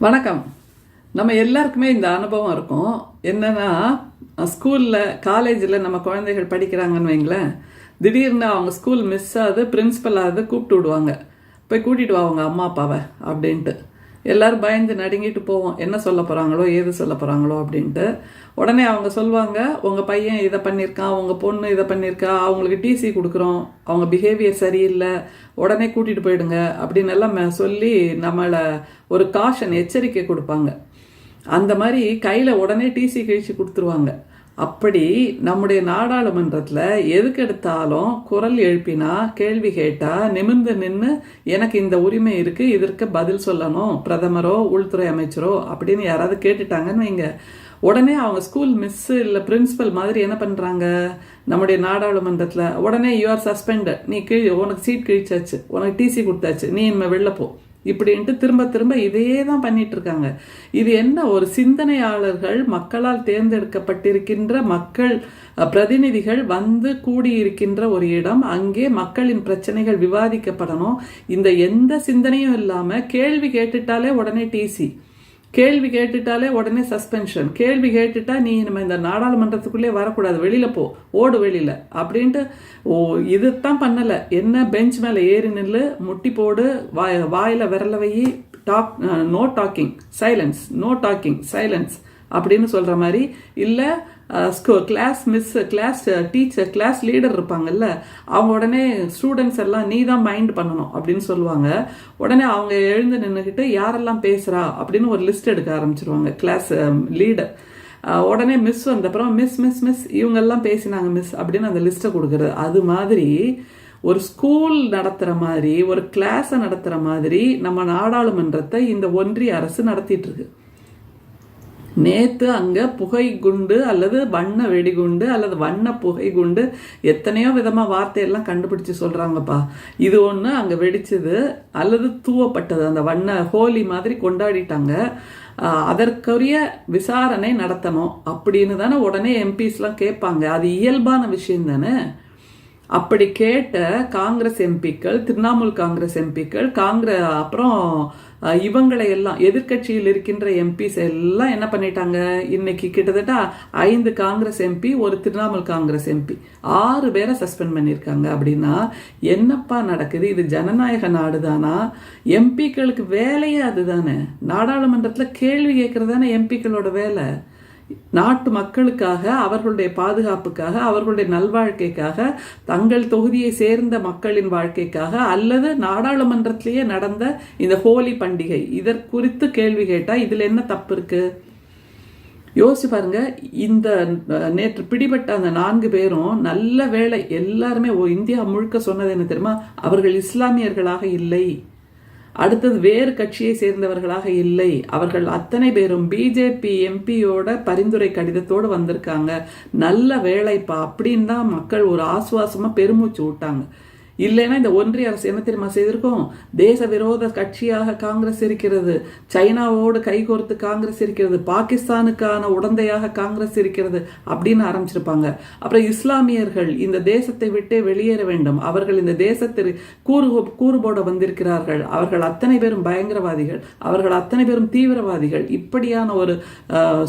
வணக்கம். நம்ம எல்லாருக்குமே இந்த அனுபவம் இருக்கும். என்னன்னா, ஸ்கூலில் காலேஜில் நம்ம குழந்தைகள் படிக்கிறாங்கன்னு வைங்களேன், திடீர்னு அவங்க ஸ்கூல் மிஸ் ஆகுது, பிரின்ஸிபல் ஆகுது, கூப்பிட்டு விடுவாங்க. போய் கூட்டிகிட்டு வா அவங்க அம்மா அப்பாவை அப்படின்ட்டு. எல்லோரும் பயந்து நடுங்கிட்டு போவோம், என்ன சொல்ல போகிறாங்களோ ஏது சொல்ல போகிறாங்களோ அப்படின்ட்டு. உடனே அவங்க சொல்லுவாங்க, உங்கள் பையன் இதை பண்ணியிருக்கான், உங்கள் பொண்ணு இதை பண்ணியிருக்கா, அவங்களுக்கு டிசி கொடுக்குறோம், அவங்க பிஹேவியர் சரியில்லை, உடனே கூட்டிகிட்டு போயிடுங்க அப்படின்னு எல்லாம் சொல்லி நம்மளை ஒரு காஷன் எச்சரிக்கை கொடுப்பாங்க. அந்த மாதிரி கையில் உடனே டிசி கழிச்சு கொடுத்துருவாங்க. அப்படி நம்முடைய நாடாளுமன்றத்தில் எதுக்கு எடுத்தாலும் குரல் எழுப்பினா, கேள்வி கேட்டால் நிமிர்ந்து நின்று எனக்கு இந்த உரிமை இருக்குது, இதற்கு பதில் சொல்லணும் பிரதமரோ உள்துறை அமைச்சரோ அப்படின்னு யாராவது கேட்டுட்டாங்கன்னு வைங்க, உடனே அவங்க ஸ்கூல் மிஸ்ஸு இல்லை பிரின்ஸிபல் மாதிரி என்ன பண்ணுறாங்க, நம்முடைய நாடாளுமன்றத்தில் உடனே யூஆர் சஸ்பெண்டட், நீ உனக்கு சீட் கிழிச்சாச்சு, உனக்கு டிசி கொடுத்தாச்சு, நீ இனிமேல் வெளில போ இப்படின்ட்டு திரும்ப திரும்ப இதையே தான் பண்ணிட்டு இருக்காங்க. இது என்ன, ஒரு சிந்தனையாளர்கள், மக்களால் தேர்ந்தெடுக்கப்பட்டிருக்கின்ற மக்கள் பிரதிநிதிகள் வந்து கூடியிருக்கின்ற ஒரு இடம், அங்கே மக்களின் பிரச்சனைகள் விவாதிக்கப்படணும். இந்த எந்த சிந்தனையும் இல்லாமல் கேள்வி கேட்டுட்டாலே உடனே டிசி, கேள்வி கேட்டுட்டாலே உடனே சஸ்பென்ஷன், கேள்வி கேட்டுட்டா நீ நம்ம இந்த நாடாளுமன்றத்துக்குள்ளே வரக்கூடாது, வெளியில் போ, ஓடு வெளியில் அப்படின்ட்டு. இதுதான் பண்ணலை, என்ன பெஞ்ச் மேலே ஏறி நில்லு, முட்டி போடு, வாயில் விரல வை, no talking silence, no talking silence அப்படின்னு சொல்கிற மாதிரி. இல்லை class miss, class teacher, class leader இருப்பாங்கல்ல, அவங்க உடனே ஸ்டூடெண்ட்ஸ் எல்லாம் நீ தான் மைண்ட் பண்ணணும் அப்படின்னு சொல்லுவாங்க. உடனே அவங்க எழுந்து நின்றுக்கிட்டு யாரெல்லாம் பேசுகிறா அப்படின்னு ஒரு லிஸ்ட் எடுக்க ஆரம்பிச்சிருவாங்க கிளாஸ் லீடர். உடனே மிஸ் வந்தப்புறம் மிஸ் மிஸ் மிஸ் இவங்கெல்லாம் பேசினாங்க மிஸ் அப்படின்னு அந்த லிஸ்ட்டை கொடுக்குறது. அது மாதிரி ஒரு ஸ்கூல் நடத்துகிற மாதிரி, ஒரு கிளாஸை நடத்துகிற மாதிரி நம்ம நாடாளுமன்றத்தை இந்த ஒன்றிய அரசு நடத்திட்டு இருக்கு. நேற்று அங்கே புகை குண்டு அல்லது வண்ண வெடிகுண்டு அல்லது வண்ண புகை குண்டு, எத்தனையோ விதமாக வார்த்தையெல்லாம் கண்டுபிடிச்சு சொல்கிறாங்கப்பா. இது ஒன்று அங்கே வெடிச்சது அல்லது தூவப்பட்டது, அந்த வண்ண ஹோலி மாதிரி கொண்டாடிட்டாங்க. அதற்குரிய விசாரணை நடத்தணும் அப்படின்னு தானே உடனே எம்பிஸ்லாம் கேட்பாங்க. அது இயல்பான விஷயம் தானே. அப்படி கேட்ட காங்கிரஸ் எம்பிக்கள், திரிணாமுல் காங்கிரஸ் எம்பிக்கள், அப்புறம் இவங்களை எல்லாம் எதிர்கட்சியில் இருக்கின்ற எம்பிஸ் எல்லாம் என்ன பண்ணிட்டாங்க, இன்னைக்கு கிட்டத்தட்ட 5 காங்கிரஸ் எம்பி, ஒரு திரிணாமுல் காங்கிரஸ் எம்பி, 6 பேரை சஸ்பெண்ட் பண்ணியிருக்காங்க. அப்படின்னா என்னப்பா நடக்குது? இது ஜனநாயக நாடு தானா? எம்பிக்களுக்கு வேலையே அதுதானே. நாடாளுமன்றத்தில் கேள்வி கேட்கறது தானே எம்பிக்களோட வேலை. நாட்டு மக்களுக்காக, அவர்களுடைய பாதுகாப்புக்காக, அவர்களுடைய நல்வாழ்க்கைக்காக, தங்கள் தொகுதியை சேர்ந்த மக்களின் வாழ்க்கைக்காக, அல்லது நாடாளுமன்றத்திலேயே நடந்த இந்த ஹோலி பண்டிகை இதற்குறித்து கேள்வி கேட்டால் இதில் என்ன தப்பு இருக்கு? யோசிச்சு பாருங்க. இந்த நேற்று பிடிபட்ட அந்த 4 பேரும் நல்ல வேளை, எல்லாருமே இந்தியா முழுக்க சொன்னது என்ன தெரியுமா, அவர்கள் இஸ்லாமியர்களாக இல்லை, அடுத்தது வேறு கட்சியை சேர்ந்தவர்களாக இல்லை, அவர்கள் அத்தனை பேரும் பிஜேபி எம்பியோட பரிந்துரை கடிதத்தோடு வந்திருக்காங்க, நல்ல வேலைப்பா அப்படின்னு தான் மக்கள் ஒரு ஆசுவாசமாக பெருமூச்சு விட்டாங்க. இல்லைன்னா இந்த ஒன்றிய அரசு என்ன தெரியுமா செய்திருக்கோம், தேச விரோத கட்சியாக காங்கிரஸ் இருக்கிறது, சைனாவோடு கைகோர்த்து காங்கிரஸ் இருக்கிறது, பாகிஸ்தானுக்கான உடந்தையாக காங்கிரஸ் இருக்கிறது அப்படின்னு ஆரம்பிச்சிருப்பாங்க. அப்புறம் இஸ்லாமியர்கள் இந்த தேசத்தை விட்டே வெளியேற வேண்டும், அவர்கள் இந்த தேசத்தில் கூறுபோட வந்திருக்கிறார்கள், அவர்கள் அத்தனை பேரும் பயங்கரவாதிகள், அவர்கள் அத்தனை பேரும் தீவிரவாதிகள், இப்படியான ஒரு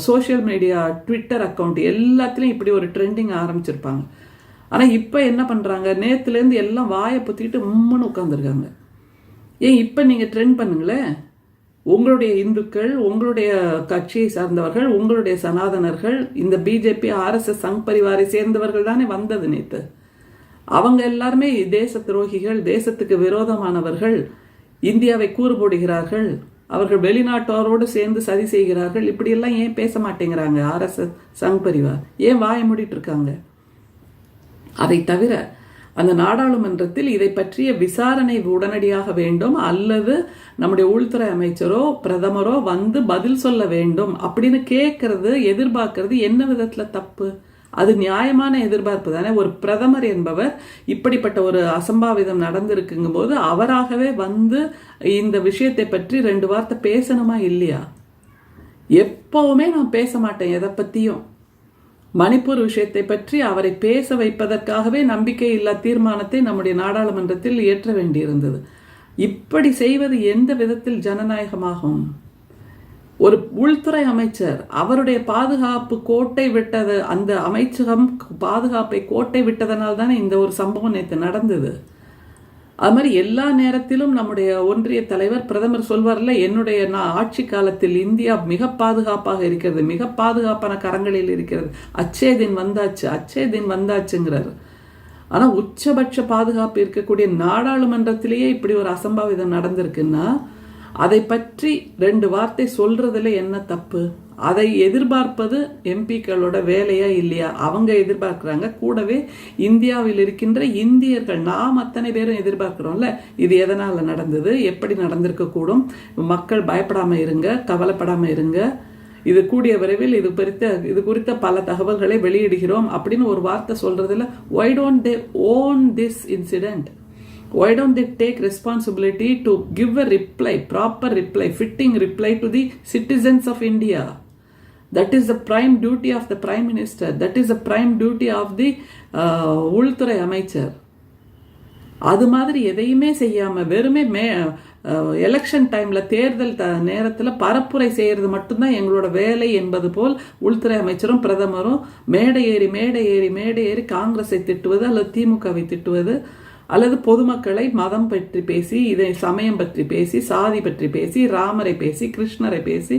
சோசியல் மீடியா, ட்விட்டர் அக்கௌண்ட் எல்லாத்துலேயும் இப்படி ஒரு ட்ரெண்டிங் ஆரம்பிச்சிருப்பாங்க. ஆனால் இப்போ என்ன பண்ணுறாங்க, நேற்றுலேருந்து எல்லாம் வாயை புத்திட்டு உம்முன்னு உட்காந்துருக்காங்க. ஏன் இப்போ நீங்கள் ட்ரெண்ட் பண்ணுங்களேன், உங்களுடைய இந்துக்கள், உங்களுடைய கட்சியை சார்ந்தவர்கள், உங்களுடைய சனாதனர்கள், இந்த பிஜேபி ஆர்எஸ்எஸ் சங் பரிவாரை சேர்ந்தவர்கள் தானே வந்தது நேற்று. அவங்க எல்லாருமே தேச துரோகிகள், தேசத்துக்கு விரோதமானவர்கள், இந்தியாவை கூறு போடுகிறார்கள், அவர்கள் வெளிநாட்டோரோடு சேர்ந்து சதி செய்கிறார்கள், இப்படியெல்லாம் ஏன் பேச மாட்டேங்கிறாங்க ஆர்எஸ்எஸ் சங் பரிவார்? ஏன் வாயை மூடிட்டு இருக்காங்க? அதை தவிர அந்த நாடாளுமன்றத்தில் இதை பற்றிய விசாரணை உடனடியாக வேண்டும், அல்லது நம்முடைய உள்துறை அமைச்சரோ பிரதமரோ வந்து பதில் சொல்ல வேண்டும் அப்படின்னு கேட்கறது, எதிர்பார்க்கறது என்ன விதத்தில் தப்பு? அது நியாயமான எதிர்பார்ப்பு தானே. ஒரு பிரதமர் என்பவர் இப்படிப்பட்ட ஒரு அசம்பாவிதம் நடந்திருக்குங்கும் போது அவராகவே வந்து இந்த விஷயத்தை பற்றி 2 வார்த்தை பேசணுமா இல்லையா? எப்பவுமே நான் பேச மாட்டேன் எதை பற்றியும். மணிப்பூர் விஷயத்தை பற்றி அவரை பேச வைப்பதற்காகவே நம்பிக்கையில்லா தீர்மானத்தை நம்முடைய நாடாளுமன்றத்தில் இயற்ற வேண்டியிருந்தது. இப்படி செய்வது எந்த விதத்தில் ஜனநாயகமாகும்? ஒரு உள்துறை அமைச்சர் அவருடைய பாதுகாப்பு கோட்டை விட்டது, அந்த அமைச்சகம் பாதுகாப்பை கோட்டை விட்டதனால் தானே இந்த ஒரு சம்பவம் நேற்று நடந்தது. அது மாதிரி எல்லா நேரத்திலும் நம்முடைய ஒன்றிய தலைவர் பிரதமர் சொல்வார்ல, என்னுடைய ஆட்சி காலத்தில் இந்தியா மிக பாதுகாப்பாக இருக்கிறது, மிக பாதுகாப்பான கரங்களில் இருக்கிறது, அச்சே தின் வந்தாச்சு, அச்சே தின் வந்தாச்சுங்கிறார். ஆனால் உச்சபட்ச பாதுகாப்பு இருக்கக்கூடிய நாடாளுமன்றத்திலேயே இப்படி ஒரு அசம்பாவிதம் நடந்திருக்குன்னா அதை பற்றி 2 வார்த்தை சொல்றதுல என்ன தப்பு? அதை எதிர்பார்ப்பது எம்பிக்களோட வேலையா இல்லையா? அவங்க எதிர்பார்க்கிறாங்க, கூடவே இந்தியாவில் இருக்கின்ற இந்தியர்கள் நாம் அத்தனை பேரும் எதிர்பார்க்கிறோம்ல, இது எதனால நடந்தது, எப்படி நடந்திருக்க கூடும், மக்கள் பயப்படாம இருங்க, கவலைப்படாம இருங்க, இது கூடிய விரைவில் இது குறித்த பல தகவல்களை வெளியிடுகிறோம் அப்படின்னு ஒரு வார்த்தை சொல்றதுல why don't they own this incident? Why don't they take responsibility to give a reply, proper reply, fitting reply to the citizens of India? That is the prime duty of the Prime Minister. That is the prime duty of the உள்துறை அமைச்சர். அது மாதிரி எதையுமே செய்யாம வெறுமே election டைம்ல தேர்தல் நேரத்தில் பரப்புரை செய்யறது மட்டும்தான் எங்களோட வேலை என்பது போல் உள்துறை அமைச்சரும் பிரதமரும் மேடை ஏறி காங்கிரஸை திட்டுவது அல்லது திமுகவை திட்டுவது அல்லது பொதுமக்களை மதம் பற்றி பேசி, இதை சமயம் பற்றி பேசி, சாதி பற்றி பேசி, ராமரை பேசி, கிருஷ்ணரை பேசி,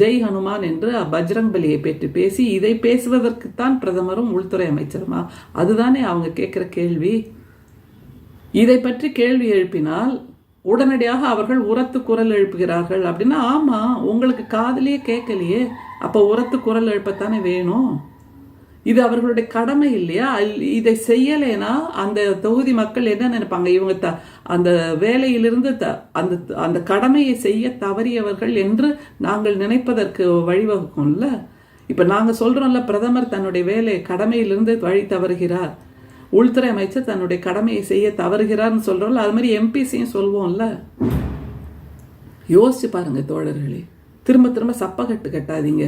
ஜெய் ஹனுமான் என்று பஜ்ரங் பலியை பற்றி பேசி, இதை பேசுவதற்குத்தான் பிரதமரும் உள்துறை அமைச்சருமா? அதுதானே அவங்க கேட்குற கேள்வி. இதை பற்றி கேள்வி எழுப்பினால் உடனடியாக அவர்கள் உரத்து குரல் எழுப்புகிறார்கள் அப்படின்னா, ஆமா உங்களுக்கு காதலியே கேட்கலையே, அப்போ உரத்து குரல் எழுப்பத்தானே வேணும். இது அவர்களுடைய கடமை இல்லையா? இதை செய்யலைன்னா அந்த தொகுதி மக்கள் என்ன நினைப்பாங்க? இவங்க அந்த வேலையிலிருந்து அந்த அந்த கடமையை செய்ய தவறியவர்கள் என்று நாங்கள் நினைப்பதற்கு வழிவகுக்கும்ல. இப்ப நாங்க சொல்றோம்ல, பிரதமர் தன்னுடைய கடமையிலிருந்து வழி தவறுகிறார், உள்துறை அமைச்சர் தன்னுடைய கடமையை செய்ய தவறுகிறார்னு சொல்றோம்ல, அது மாதிரி எம்பிசியும் சொல்வோம்ல. யோசிச்சு பாருங்க தோழர்களே, திரும்ப திரும்ப சப்பக்கட்டு கட்டாதீங்க.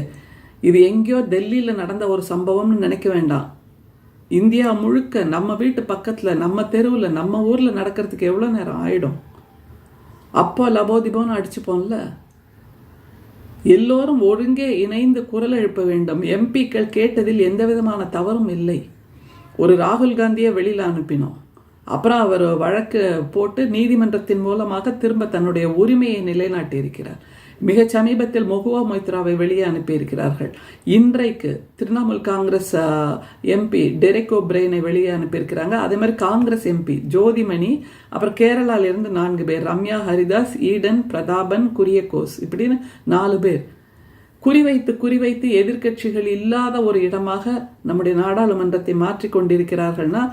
இது எங்கேயோ டெல்லியில் நடந்த ஒரு சம்பவம்னு நினைக்க வேண்டாம். இந்தியா முழுக்க நம்ம வீட்டு பக்கத்தில், நம்ம தெருவில், நம்ம ஊரில் நடக்கிறதுக்கு எவ்வளோ நேரம் ஆயிடும்? அப்போ லபோதிபோன்னு அடிச்சுப்போம்ல. எல்லோரும் ஒருங்கே இணைந்து குரல் எழுப்ப வேண்டும். எம்பிக்கள் கேட்டதில் எந்த விதமான தவறும் இல்லை. ஒரு ராகுல் காந்தியை வெளியில் அனுப்பினோம், அப்புறம் அவர் வழக்கு போட்டு நீதிமன்றத்தின் மூலமாக திரும்ப தன்னுடைய உரிமையை நிலைநாட்டி இருக்கிறார். மிக சமீபத்தில் மொகுவா மொய்த்ராவை வெளியே அனுப்பியிருக்கிறார்கள். இன்றைக்கு திரிணாமுல் காங்கிரஸ் எம்பி டெரெக் ஓப்ரைனை வெளியே அனுப்பியிருக்கிறாங்க. அதே மாதிரி காங்கிரஸ் எம்பி ஜோதிமணி, அப்புறம் கேரளாவிலிருந்து 4 பேர், ரம்யா ஹரிதாஸ், ஈடன் பிரதாபன், குரியகோஸ், இப்படின்னு 4 பேர் குறிவைத்து எதிர்கட்சிகள் இல்லாத ஒரு இடமாக நம்முடைய நாடாளுமன்றத்தை மாற்றிக்கொண்டிருக்கிறார்கள்னா,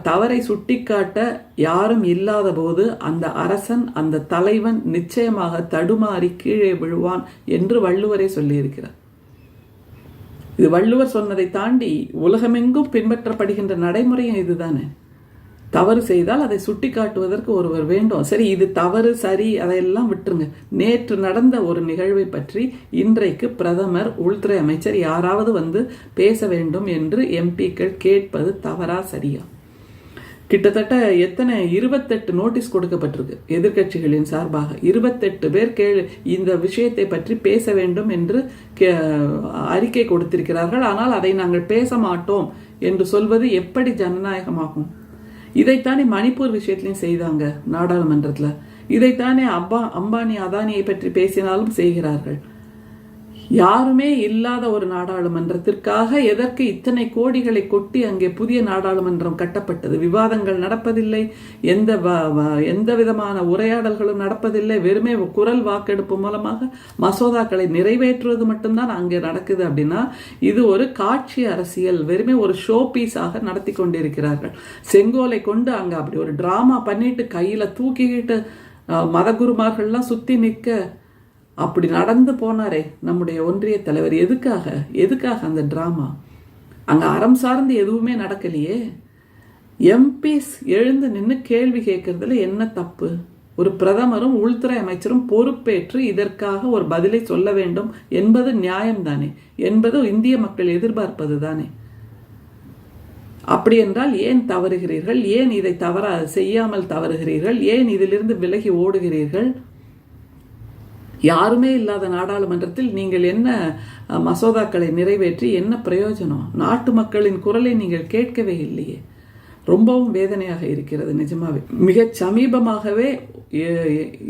தவறை சுட்டிக்காட்ட யாரும் இல்லாத போது அந்த அரசன், அந்த தலைவன் நிச்சயமாக தடுமாறி கீழே விழுவான் என்று வள்ளுவரே சொல்லியிருக்கிறார். இது வள்ளுவர் சொன்னதை தாண்டி உலகமெங்கும் பின்பற்றப்படுகின்ற நடைமுறையும் இதுதானே. தவறு செய்தால் அதை சுட்டி காட்டுவதற்கு ஒருவர் வேண்டும். சரி, இது தவறு சரி அதையெல்லாம் விட்டுருங்க. நேற்று நடந்த ஒரு நிகழ்வை பற்றி இன்றைக்கு பிரதமர், உள்துறை அமைச்சர் யாராவது வந்து பேச வேண்டும் என்று எம்பிக்கள் கேட்பது தவறா சரியா? கிட்டத்தட்ட 28 நோட்டீஸ் கொடுக்கப்பட்டிருக்கு எதிர்கட்சிகளின் சார்பாக. 28 பேர் இந்த விஷயத்தை பற்றி பேச வேண்டும் என்று அறிக்கை கொடுத்திருக்கிறார்கள். ஆனால் அதை நாங்கள் பேச மாட்டோம் என்று சொல்வது எப்படி ஜனநாயகமாகும்? இதைத்தானே மணிப்பூர் விஷயத்திலையும் செய்தாங்க நாடாளுமன்றத்தில். இதைத்தானே அம்பானி அதானியை பற்றி பேசினாலும் செய்கிறார்கள். யாருமே இல்லாத ஒரு நாடாளுமன்றத்திற்காக எதற்கு இத்தனை கோடிகளை கொட்டி அங்கே புதிய நாடாளுமன்றம் கட்டப்பட்டது? விவாதங்கள் நடப்பதில்லை, எந்த விதமான உரையாடல்களும் நடப்பதில்லை. வெறுமே குரல் வாக்கெடுப்பு மூலமாக மசோதாக்களை நிறைவேற்றுவது மட்டும்தான் அங்கே நடக்குது. அப்படின்னா இது ஒரு காட்சி அரசியல், வெறுமே ஒரு ஷோ பீஸாக நடத்தி கொண்டிருக்கிறார்கள். செங்கோலை கொண்டு அங்கே அப்படி ஒரு டிராமா பண்ணிட்டு கையில தூக்கிக்கிட்டு மதகுருமார்கள்லாம் சுத்தி நிற்க அப்படி நடந்து போனாரே நம்முடைய ஒன்றிய தலைவர். எதுக்காக அந்த டிராமா? அங்க அறம் சார்ந்து எதுவுமே நடக்கலையே. எம்பிஸ் எழுந்து நின்று கேள்வி கேட்கறதுல என்ன தப்பு? ஒரு பிரதமரும் உள்துறை அமைச்சரும் பொறுப்பேற்று இதற்காக ஒரு பதிலை சொல்ல வேண்டும் என்பது நியாயம்தானே, என்பது இந்திய மக்கள் எதிர்பார்ப்பது தானே. அப்படி என்றால் ஏன் தவறுகிறீர்கள்? ஏன் இதை செய்யாமல் தவறுகிறீர்கள்? ஏன் இதிலிருந்து விலகி ஓடுகிறீர்கள்? யாருமே இல்லாத நாடாளுமன்றத்தில் நீங்கள் என்ன மசோதாக்களை நிறைவேற்றி என்ன பிரயோஜனம்? நாட்டு மக்களின் குரலை நீங்கள் கேட்கவே இல்லையே. ரொம்பவும் வேதனையாக இருக்கிறது நிஜமாவே. மிக சமீபமாகவே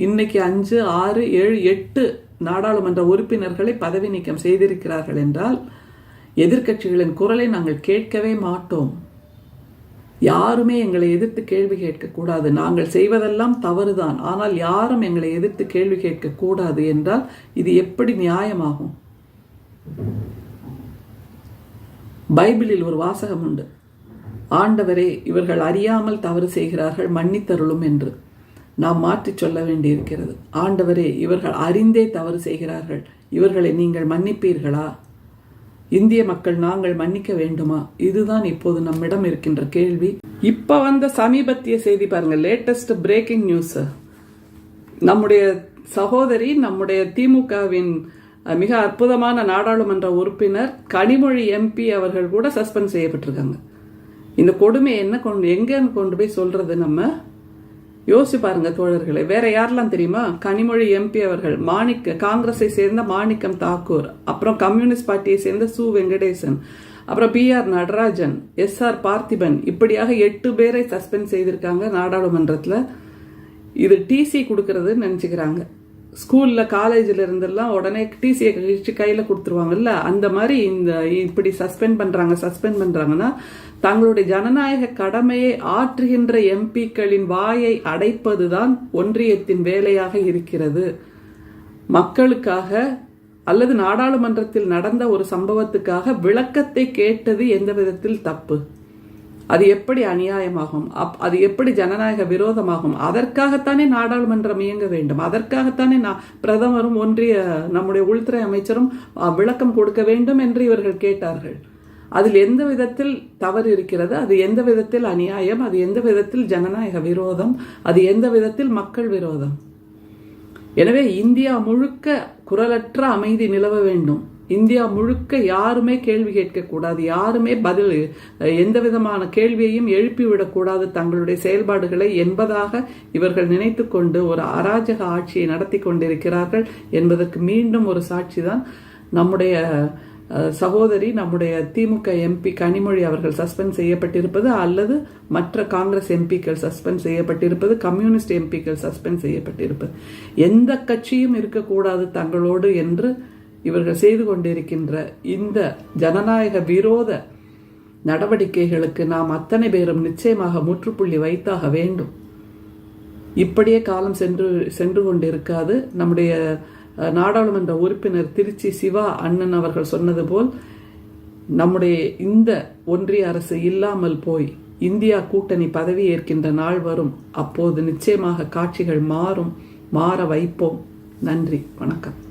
இன்னைக்கு 5, 6, 7, 8 நாடாளுமன்ற உறுப்பினர்களை பதவி நீக்கம் செய்திருக்கிறார்கள் என்றால் எதிர்க்கட்சிகளின் குரலை நாங்கள் கேட்கவே மாட்டோம். யாருமே எங்களை எதிர்த்து கேள்வி கேட்கக்கூடாது. நாங்கள் செய்வதெல்லாம் தவறுதான், ஆனால் யாரும் எங்களை எதிர்த்து கேள்வி கேட்கக்கூடாது என்றால் இது எப்படி நியாயமாகும்? பைபிளில் ஒரு வாசகம் உண்டு, ஆண்டவரே இவர்கள் அறியாமல் தவறு செய்கிறார்கள், மன்னித்தருளும் என்று. நாம் மாற்றி சொல்ல வேண்டியிருக்கிறது, ஆண்டவரே இவர்கள் அறிந்தே தவறு செய்கிறார்கள், இவர்களை நீங்கள் மன்னிப்பீர்களா? இந்திய மக்கள் நாங்கள் மன்னிக்க வேண்டுமா? இதுதான் இப்போது நம்மிடம் இருக்கின்ற கேள்வி. இப்ப வந்த சமீபத்திய செய்தி பாருங்க, லேட்டஸ்ட் பிரேக்கிங் நியூஸ். நம்முடைய சகோதரி, நம்முடைய திமுகவின் மிக அற்புதமான நாடாளுமன்ற உறுப்பினர் கனிமொழி எம்பி அவர்கள் கூட சஸ்பெண்ட் செய்யப்பட்டிருக்காங்க. இந்த கொடுமை எங்க கொண்டு போய் சொல்றது? நம்ம யோசிச்சு பாருங்க தோழர்களே. வேற யாரெல்லாம் தெரியுமா? கனிமொழி எம்பி அவர்கள், காங்கிரஸை சேர்ந்த மாணிக்கம் தாக்கூர், அப்புறம் கம்யூனிஸ்ட் பார்ட்டியை சேர்ந்த சு வெங்கடேசன், அப்புறம் PR நடராஜன், SR பார்த்திபன், இப்படியாக 8 பேரை சஸ்பெண்ட் செய்திருக்காங்க நாடாளுமன்றத்தில். இது TC கொடுக்கறதுன்னு நினைச்சுக்கிறாங்க. ஸ்கூல்ல காலேஜில் இருந்தெல்லாம் உடனே டிசியை கையில் கொடுத்துருவாங்கல்ல, அந்த மாதிரி இப்படி சஸ்பெண்ட் பண்றாங்கன்னா தங்களுடைய ஜனநாயக கடமையை ஆற்றுகின்ற எம்பிக்களின் வாயை அடைப்பதுதான் ஒன்றியத்தின் வேலையாக இருக்கிறது. மக்களுக்காக அல்லது நாடாளுமன்றத்தில் நடந்த ஒரு சம்பவத்துக்காக விளக்கத்தை கேட்டது எந்த விதத்தில் தப்பு? அது எப்படி அநியாயமாகும்? அது எப்படி ஜனநாயக விரோதமாகும்? அதற்காகத்தானே நாடாளுமன்றம் இயங்க வேண்டும். அதற்காகத்தானே பிரதமரும் நம்முடைய உள்துறை அமைச்சரும் விளக்கம் கொடுக்க வேண்டும் என்று இவர்கள் கேட்டார்கள். அதில் எந்த விதத்தில் தவறு இருக்கிறது? அது எந்த விதத்தில் அநியாயம்? அது எந்த விதத்தில் ஜனநாயக விரோதம்? அது எந்த விதத்தில் மக்கள் விரோதம்? எனவே இந்தியா முழுக்க குரலற்ற அமைதி நிலவ வேண்டும். இந்தியா முழுக்க யாருமே கேள்வி கேட்கக்கூடாது, யாருமே எந்த விதமான கேள்வியையும் எழுப்பிவிடக்கூடாது தங்களுடைய செயல்பாடுகளை என்பதாக இவர்கள் நினைத்து கொண்டு ஒரு அராஜக ஆட்சியை நடத்தி கொண்டிருக்கிறார்கள் என்பதற்கு மீண்டும் ஒரு சாட்சிதான் நம்முடைய சகோதரி, நம்முடைய திமுக எம்பி கனிமொழி அவர்கள் சஸ்பெண்ட் செய்யப்பட்டிருப்பது, அல்லது மற்ற காங்கிரஸ் எம்பிக்கள் சஸ்பெண்ட் செய்யப்பட்டிருப்பது, கம்யூனிஸ்ட் எம்பிக்கள் சஸ்பெண்ட் செய்யப்பட்டிருப்பது. எந்த கட்சியும் இருக்கக்கூடாது தங்களோடு என்று இவர்கள் செய்து கொண்டிருக்கின்ற இந்த ஜனநாயக விரோத நடவடிக்கைகளுக்கு நாம் அத்தனை பேரும் நிச்சயமாக முற்றுப்புள்ளி வைத்தாக வேண்டும். இப்படியே காலம் சென்று கொண்டிருக்காது. நம்முடைய நாடாளுமன்ற உறுப்பினர் திருச்சி சிவா அண்ணன் அவர்கள் சொன்னது போல், நம்முடைய இந்த ஒன்றிய அரசு இல்லாமல் போய் இந்தியா கூட்டணி பதவி ஏற்கின்ற நாள் வரும். அப்போது நிச்சயமாக காட்சிகள் மாற வைப்போம். நன்றி, வணக்கம்.